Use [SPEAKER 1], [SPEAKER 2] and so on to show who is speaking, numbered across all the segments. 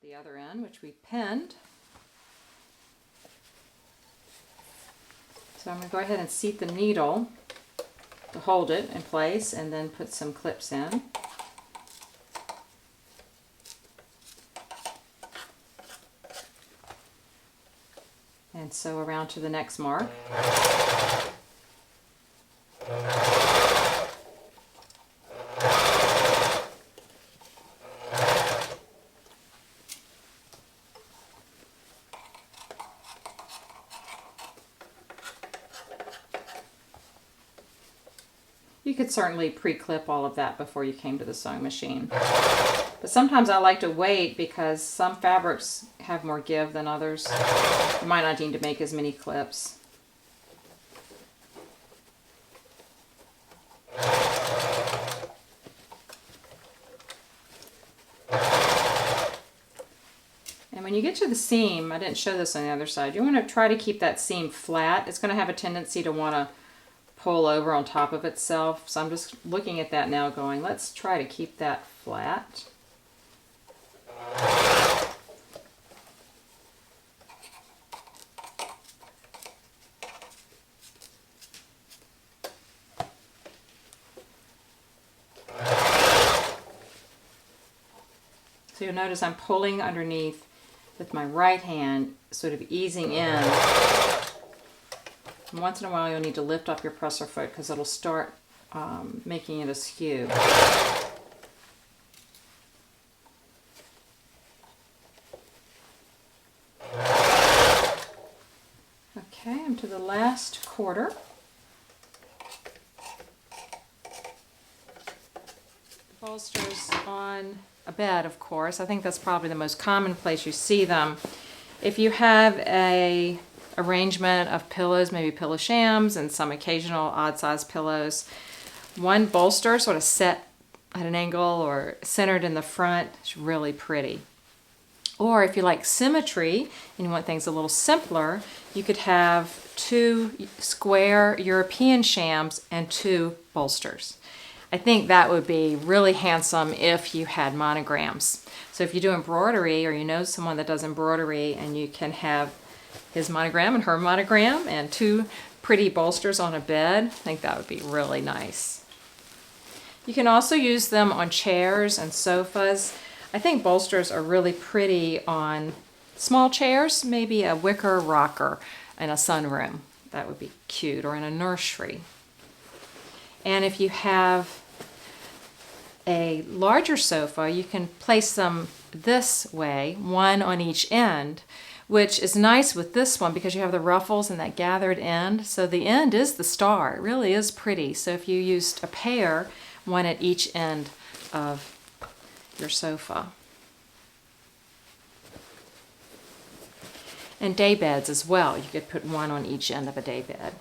[SPEAKER 1] the other end, which we pinned. So I'm going to go ahead and seat the needle to hold it in place and then put some clips in. And sew around to the next mark. You could certainly pre-clip all of that before you came to the sewing machine. But sometimes I like to wait because some fabrics have more give than others. You might not need to make as many clips. And when you get to the seam, I didn't show this on the other side, you want to try to keep that seam flat. It's going to have a tendency to want to pull over on top of itself. So I'm just looking at that now going, let's try to keep that flat. So you'll notice I'm pulling underneath with my right hand, sort of easing in. And once in a while you'll need to lift up your presser foot because it'll start making it askew. Okay, I'm to the last quarter. The bolsters on a bed, of course. I think that's probably the most common place you see them. If you have a arrangement of pillows, maybe pillow shams and some occasional odd-sized pillows, one bolster sort of set at an angle or centered in the front is really pretty. Or if you like symmetry and you want things a little simpler, you could have 2 square European shams and 2 bolsters. I think that would be really handsome if you had monograms. So if you do embroidery or you know someone that does embroidery and you can have his monogram and her monogram and 2 pretty bolsters on a bed, I think that would be really nice. You can also use them on chairs and sofas. I think bolsters are really pretty on small chairs, maybe a wicker rocker in a sunroom. That would be cute, or in a nursery. And if you have a larger sofa, you can place them this way, one on each end, which is nice with this one because you have the ruffles and that gathered end. So the end is the star. It really is pretty. So if you used a pair, one at each end of your sofa. And day beds as well. You could put one on each end of a day bed.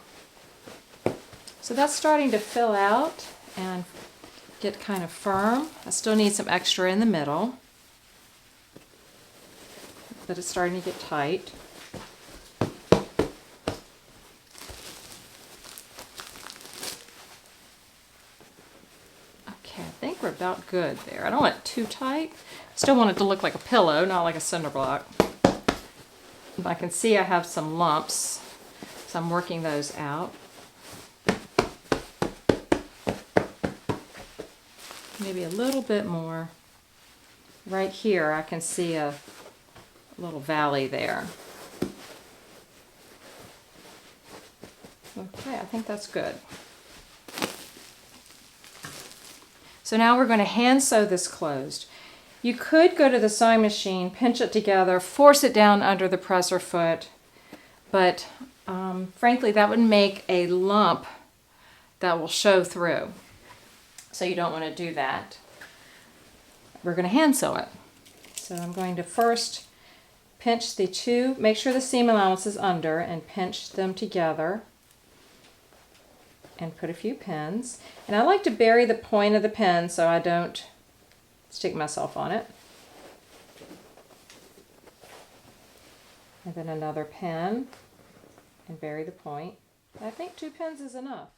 [SPEAKER 1] So that's starting to fill out and get kind of firm. I still need some extra in the middle, but it's starting to get tight. Okay, I think we're about good there. I don't want it too tight. Still want it to look like a pillow, not like a cinder block. But I can see I have some lumps, so I'm working those out. Maybe a little bit more. Right here I can see a little valley there. Okay, I think that's good. So now we're going to hand sew this closed. You could go to the sewing machine, pinch it together, force it down under the presser foot, but frankly that would make a lump that will show through. So you don't want to do that. We're going to hand sew it. So I'm going to first pinch the 2, make sure the seam allowance is under, and pinch them together and put a few pins. And I like to bury the point of the pin so I don't stick myself on it. And then another pin and bury the point. I think 2 pins is enough.